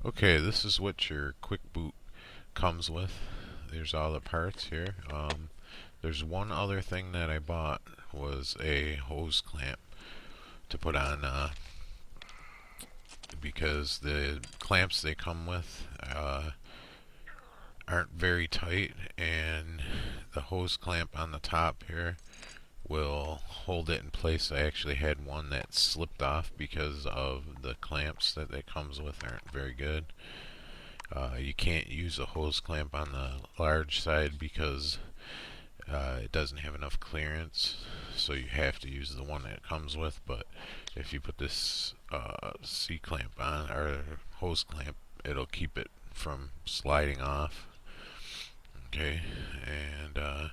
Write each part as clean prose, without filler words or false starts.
Okay, this is what your quick boot comes with. There's all the parts here. There's one other thing that I bought was a hose clamp to put on because the clamps they come with aren't very tight, and the hose clamp on the top here will hold it in place. I actually had one that slipped off because of the clamps that it comes with aren't very good. You can't use a hose clamp on the large side because it doesn't have enough clearance, so you have to use the one that it comes with. But if you put this C clamp on, or hose clamp, it'll keep it from sliding off. Okay, and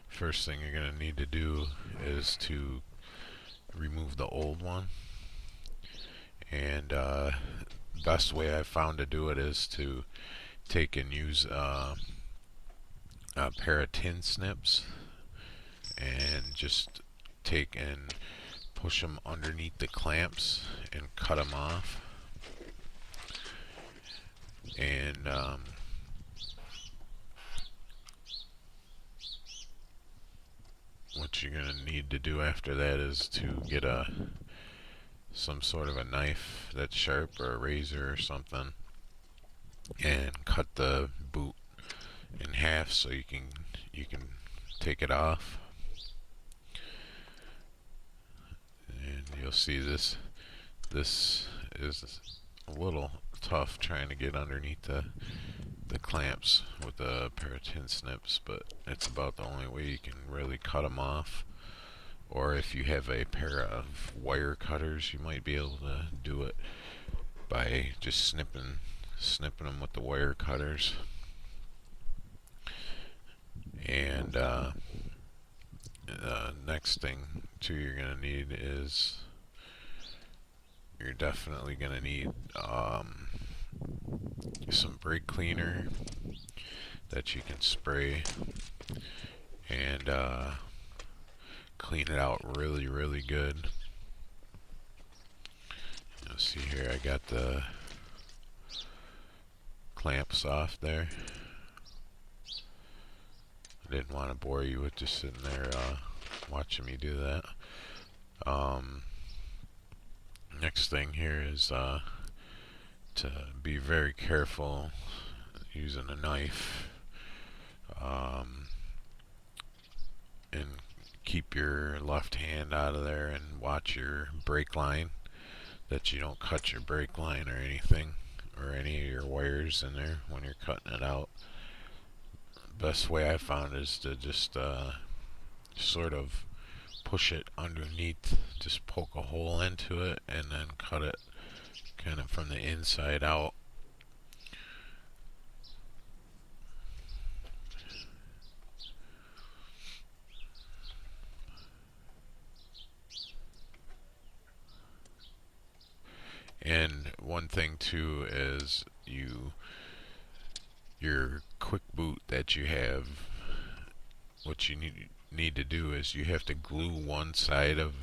first thing you're going to need to do is to remove the old one. And best way I've found to do it is to take and use a pair of tin snips and just take and push them underneath the clamps and cut them off. And what you're going to need to do after that is to get some sort of a knife that's sharp, or a razor or something, and cut the boot in half so you can take it off. And you'll see this is a little tough trying to get underneath the clamps with a pair of tin snips, but it's about the only way you can really cut them off. Or if you have a pair of wire cutters, you might be able to do it by just snipping them with the wire cutters. And next thing too you're gonna need is you're definitely gonna need some brake cleaner that you can spray and clean it out really good. You'll see here I got the clamps off there. I didn't want to bore you with just sitting there watching me do that. Next thing here is to be very careful using a knife, and keep your left hand out of there and watch your brake line, that you don't cut your brake line or anything, or any of your wires in there when you're cutting it out. Best way I found is to just sort of push it underneath, just poke a hole into it and then cut it kind of from the inside out. And one thing too is your quick boot that you have, what you need to do is you have to glue one side of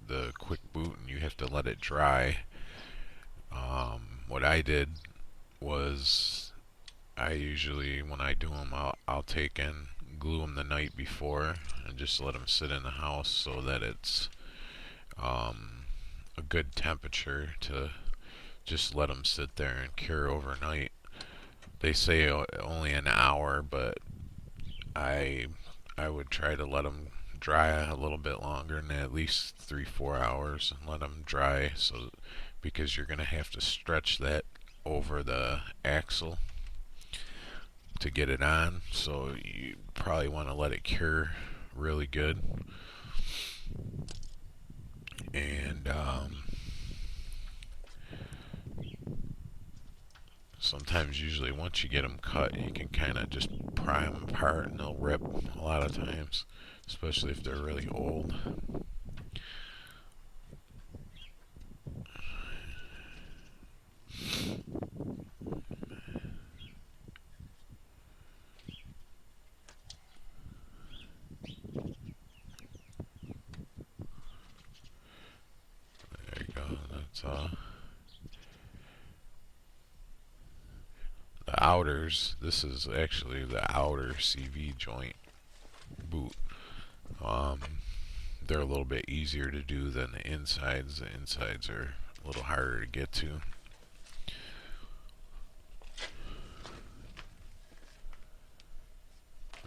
the quick boot and you have to let it dry. What I did was I usually, when I do them, I'll take and glue them the night before and just let them sit in the house so that it's a good temperature to just let them sit there and cure overnight. They say only an hour, but I I would try to let them dry a little bit longer, than at least 3-4 hours, and let them dry. So because you're going to have to stretch that over the axle to get it on, so you probably want to let it cure really good. And sometimes, usually once you get them cut, you can kind of just pry them apart and they'll rip a lot of times, especially if they're really old. There you go. That's the outers, this is actually the outer CV joint boot. Um, they're a little bit easier to do than the insides. The insides are a little harder to get to.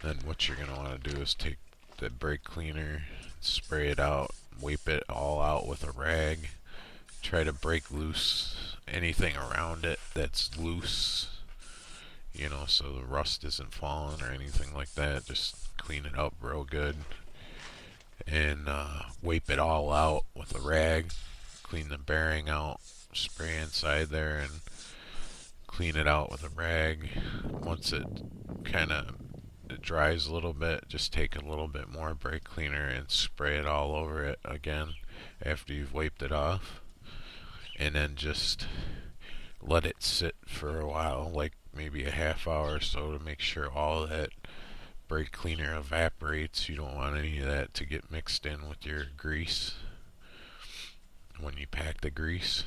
Then what you're going to want to do is take the brake cleaner, spray it out, wipe it all out with a rag. Try to break loose anything around it that's loose, you know, so the rust isn't falling or anything like that. Just clean it up real good and wipe it all out with a rag. Clean the bearing out, spray inside there and clean it out with a rag. Once it kind of dries a little bit, just take a little bit more brake cleaner and spray it all over it again after you've wiped it off. And then just let it sit for a while, like maybe a half hour or so, to make sure all that brake cleaner evaporates. You don't want any of that to get mixed in with your grease when you pack the grease.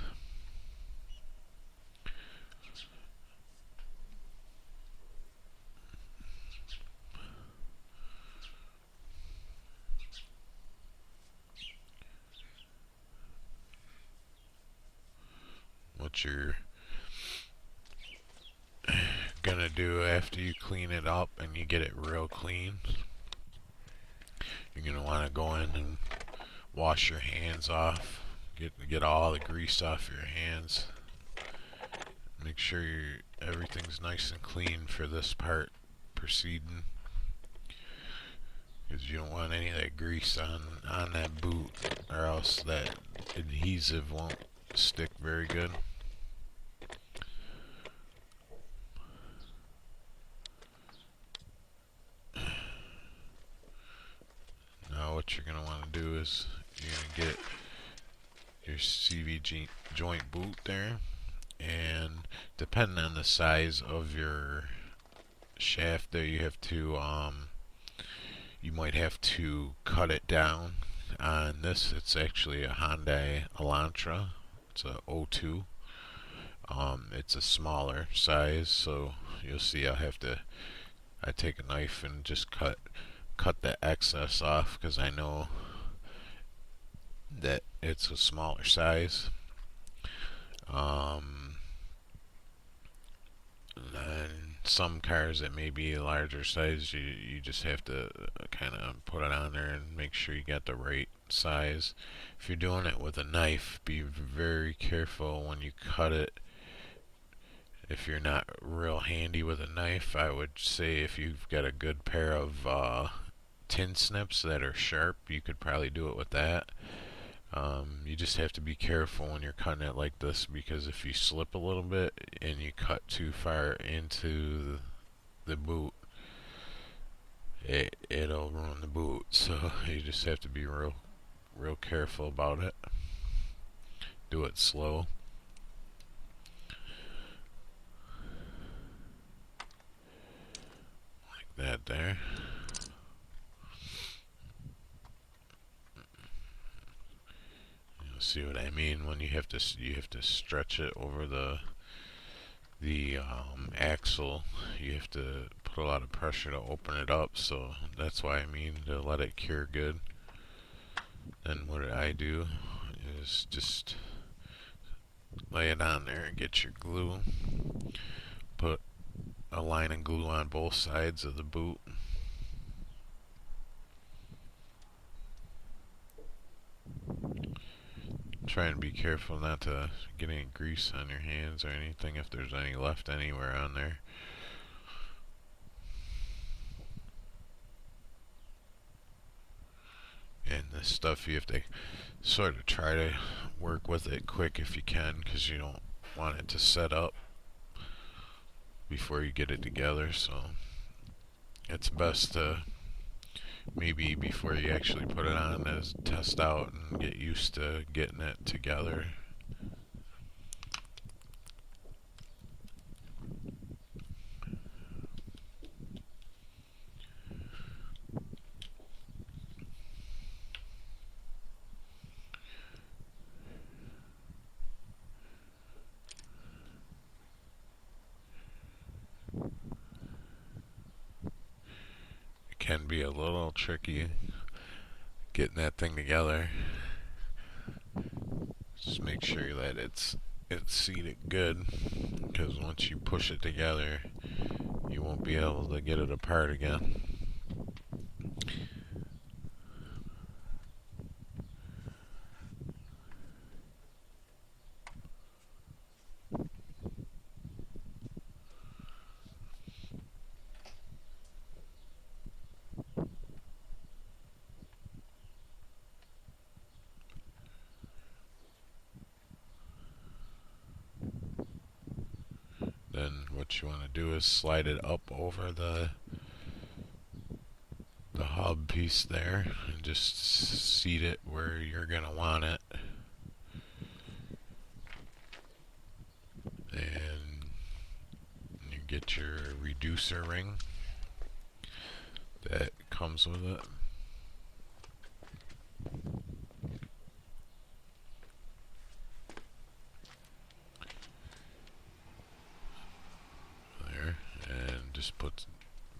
What you're gonna do after you clean it up and you get it real clean, you're gonna want to go in and wash your hands off. Get all the grease off your hands. Make sure everything's nice and clean for this part proceeding, because you don't want any of that grease on that boot, or else that adhesive won't stick very good. Now what you're going to want to do is you're going to get your CV joint boot there, and depending on the size of your shaft there, you have to you might have to cut it down. On this, it's actually a Hyundai Elantra. It's a 02. It's a smaller size, so you'll see I take a knife and just cut the excess off, because I know that it's a smaller size. And some cars that may be a larger size, you just have to kind of put it on there and make sure you got the right size. If you're doing it with a knife, be very careful when you cut it. If you're not real handy with a knife, I would say if you've got a good pair of tin snips that are sharp, you could probably do it with that. You just have to be careful when you're cutting it like this, because if you slip a little bit and you cut too far into the boot, it'll ruin the boot. So you just have to be real careful about it. Do it slow. Like that there. See what I mean? When you have to stretch it over the axle. You have to put a lot of pressure to open it up. So that's why I mean to let it cure good. Then what I do is just lay it on there and get your glue. Put a line of glue on both sides of the boot. Try and be careful not to get any grease on your hands or anything, if there's any left anywhere on there. And this stuff, you have to sort of try to work with it quick if you can, because you don't want it to set up before you get it together. So it's best to, maybe before you actually put it on, is test out and get used to getting it together. can be a little tricky getting that thing together. Just make sure that it's seated good, because once you push it together, you won't be able to get it apart again. Then what you want to do is slide it up over the hub piece there and just seat it where you're gonna want it. And you get your reducer ring that comes with it. There, and just put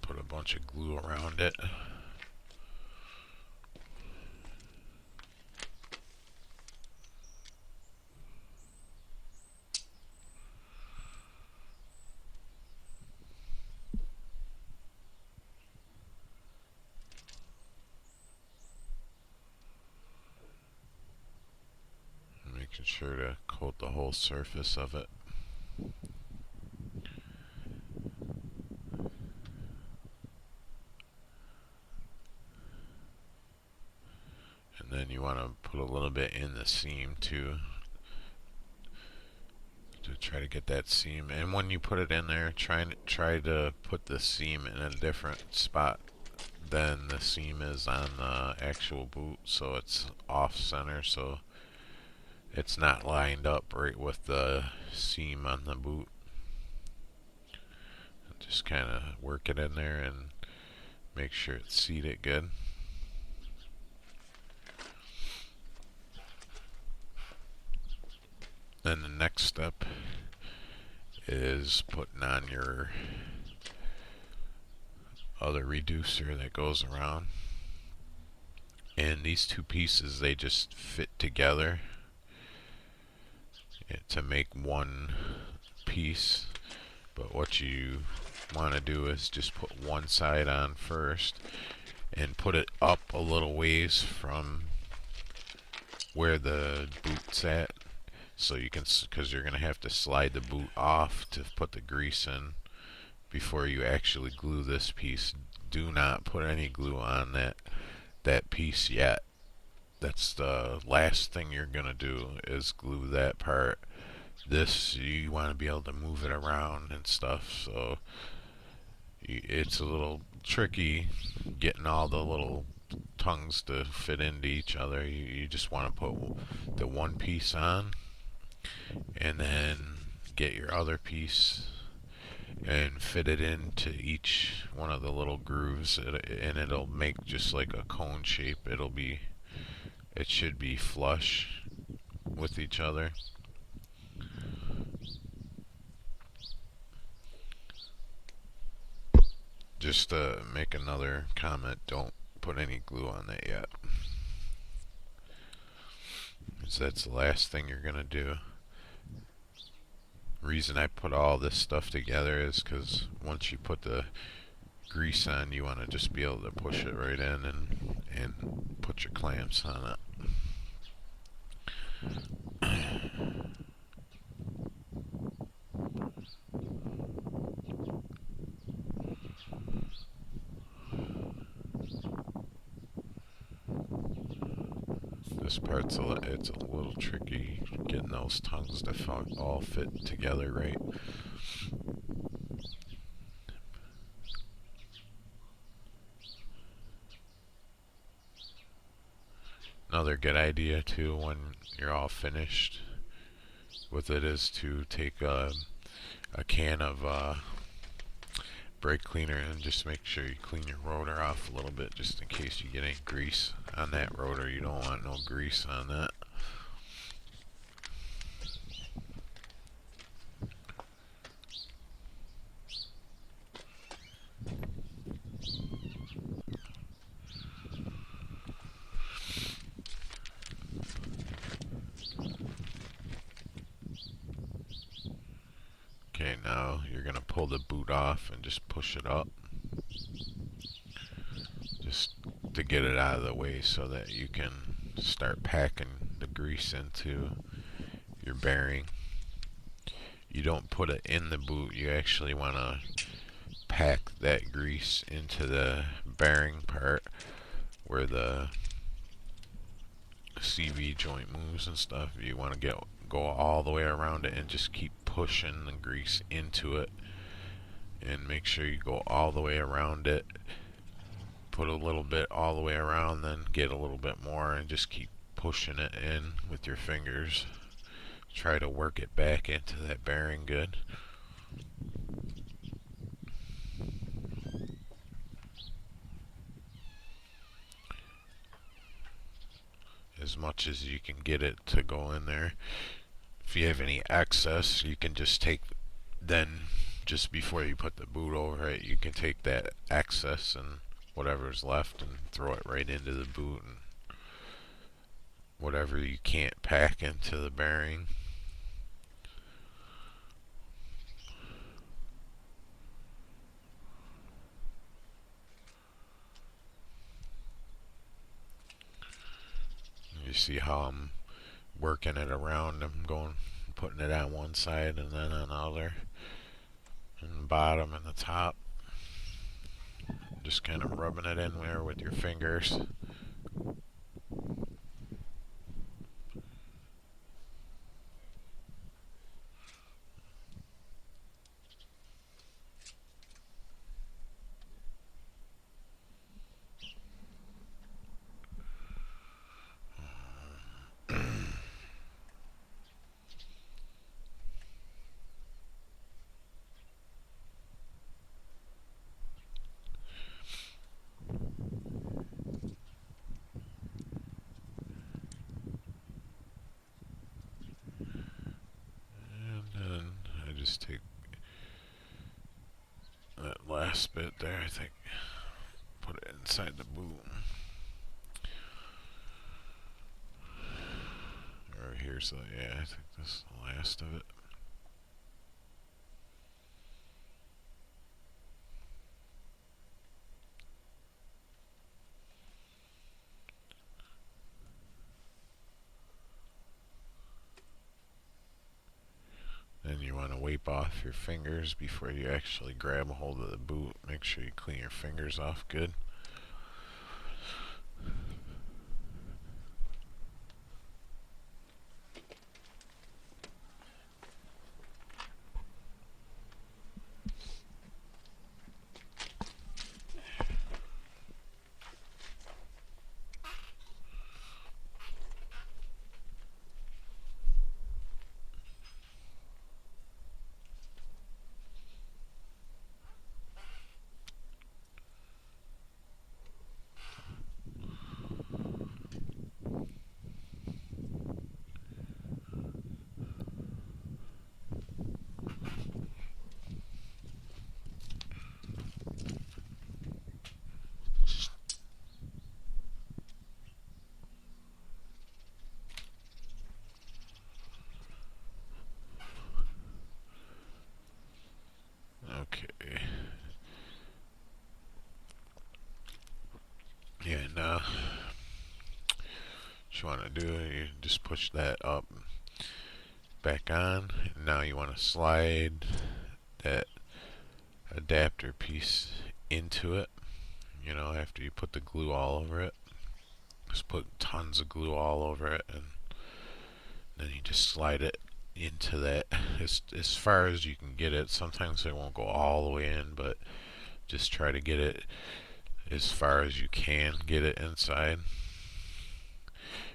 a bunch of glue around it. Making sure to coat the whole surface of it. And then you want to put a little bit in the seam too, to try to get that seam. And when you put it in there, try to put the seam in a different spot than the seam is on the actual boot, so it's off center, so it's not lined up right with the seam on the boot. Just kind of work it in there and make sure it's seated good. Then the next step is putting on your other reducer that goes around. And these two pieces, they just fit together to make one piece. But what you want to do is just put one side on first and put it up a little ways from where the boot's at, so you can, because you're going to have to slide the boot off to put the grease in before you actually glue this piece. Do not put any glue on that piece yet. That's the last thing you're going to do, is glue that part. This, you want to be able to move it around and stuff, so it's a little tricky getting all the little tongues to fit into each other. You just want to put the one piece on and then get your other piece and fit it into each one of the little grooves, and it'll make just like a cone shape. It should be flush with each other. Just to make another comment, don't put any glue on that yet, because that's the last thing you're gonna do. Reason I put all this stuff together is because once you put the grease on, you want to just be able to push it right in and put your clamps on it. This part's it's a little tricky getting those tongues to all fit together right. Another good idea too, when you're all finished with it, is to take a can of brake cleaner and just make sure you clean your rotor off a little bit, just in case you get any grease on that rotor. You don't want no grease on that. right now, you're going to pull the boot off and just push it up. Just to get it out of the way so that you can start packing the grease into your bearing. You don't put it in the boot, you actually want to pack that grease into the bearing part where the CV joint moves and stuff. You want to go all the way around it and just keep pushing the grease into it, and make sure you go all the way around it. Put a little bit all the way around, then get a little bit more, and just keep pushing it in with your fingers. Try to work it back into that bearing good. As much as you can get it to go in there. If you have any excess, you can just take, then just before you put the boot over it, you can take that excess and whatever's left and throw it right into the boot, and whatever you can't pack into the bearing. You see how I'm working it around. I'm putting it on one side and then on the other, and the bottom and the top. Just kind of rubbing it in there with your fingers. Just take that last bit there, I think, put it inside the boot. Or here's the, yeah, I think this is the last of it. Then you want to wipe off your fingers before you actually grab a hold of the boot. Make sure you clean your fingers off good. Okay. Yeah, now what you want to do, you just push that up, back on, and now you want to slide that adapter piece into it. You know, after you put the glue all over it, just put tons of glue all over it, and then you just slide it into that as far as you can get it. Sometimes it won't go all the way in, but just try to get it as far as you can get it inside.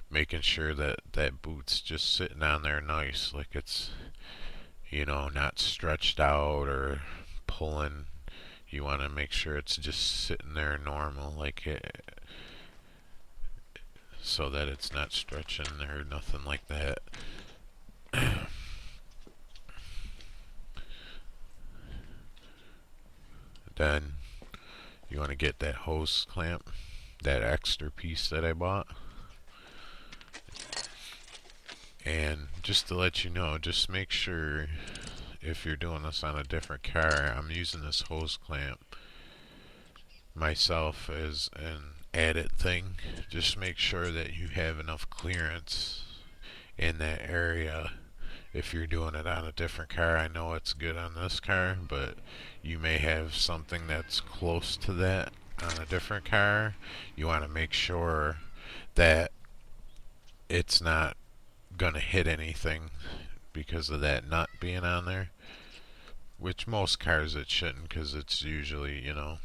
Making sure that that boot's just sitting on there nice, like it's, you know, not stretched out or pulling. You want to make sure it's just sitting there normal, like it, so that it's not stretching or nothing like that. Then you want to get that hose clamp, that extra piece that I bought. And just to let you know, just make sure if you're doing this on a different car, I'm using this hose clamp myself as an added thing. Just make sure that you have enough clearance in that area. If you're doing it on a different car, I know it's good on this car, but you may have something that's close to that on a different car. You want to make sure that it's not gonna hit anything because of that nut being on there, which most cars it shouldn't, because it's usually, you know,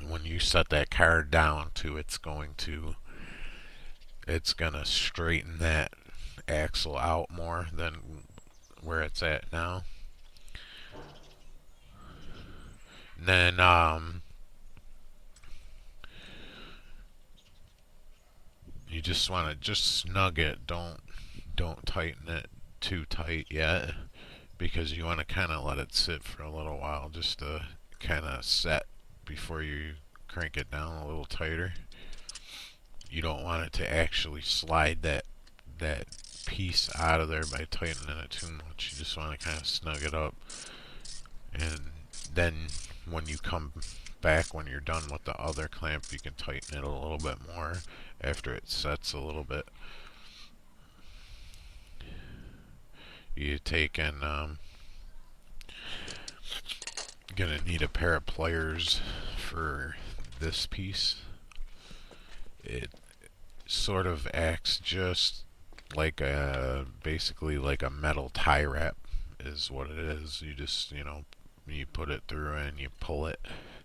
when you set that car down to, it's gonna straighten that axle out more than where it's at now. And then you just want to just snug it. Don't tighten it too tight yet, because you want to kind of let it sit for a little while just to kind of set before you crank it down a little tighter. You don't want it to actually slide that piece out of there by tightening it too much. You just want to kind of snug it up, and then when you come back, when you're done with the other clamp, you can tighten it a little bit more after it sets a little bit. You take and gonna need a pair of pliers for this piece. It sort of acts just like basically like a metal tie wrap is what it is. You just, you know, you put it through and you pull it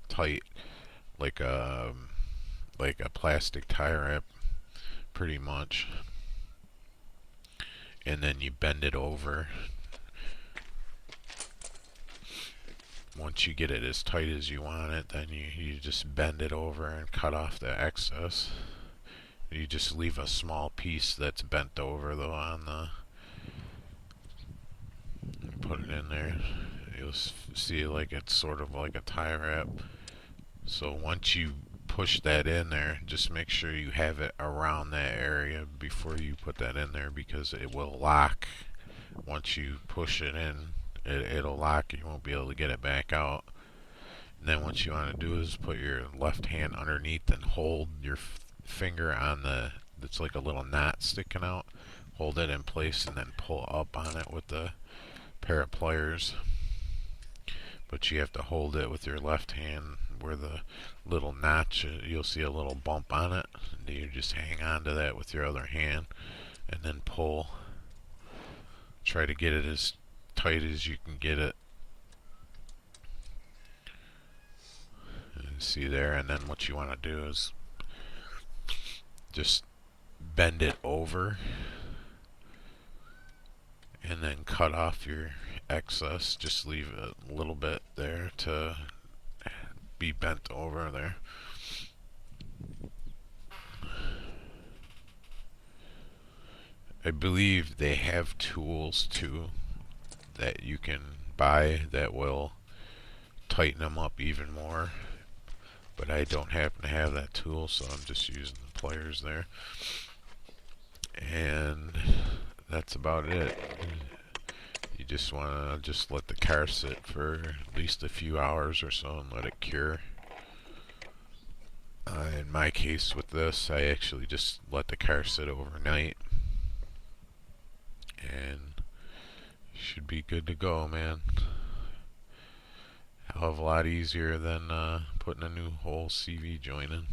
tight like a plastic tie wrap, pretty much. And then you bend it over. Once you get it as tight as you want it, then you just bend it over and cut off the excess. You just leave a small piece that's bent over though on the, put it in there. You'll see like it's sort of like a tie wrap. So once you push that in there, just make sure you have it around that area before you put that in there, because it will lock. Once you push it in, it'll lock. You won't be able to get it back out. And then what you want to do is put your left hand underneath and hold your finger on the, it's like a little knot sticking out. Hold it in place and then pull up on it with the pair of pliers. But you have to hold it with your left hand where the little notch, you'll see a little bump on it. And you just hang on to that with your other hand and then pull. Try to get it as tight as you can get it. And see there, and then what you want to do is just bend it over and then cut off your excess. Just leave a little bit there to be bent over there. I believe they have tools too that you can buy that will tighten them up even more, but I don't happen to have that tool, so I'm just using the pliers there. And that's about it. You just want to just let the car sit for at least a few hours or so and let it cure. In my case with this, I actually just let the car sit overnight, and should be good to go, man. Hell of a lot easier than putting a new whole CV joint in.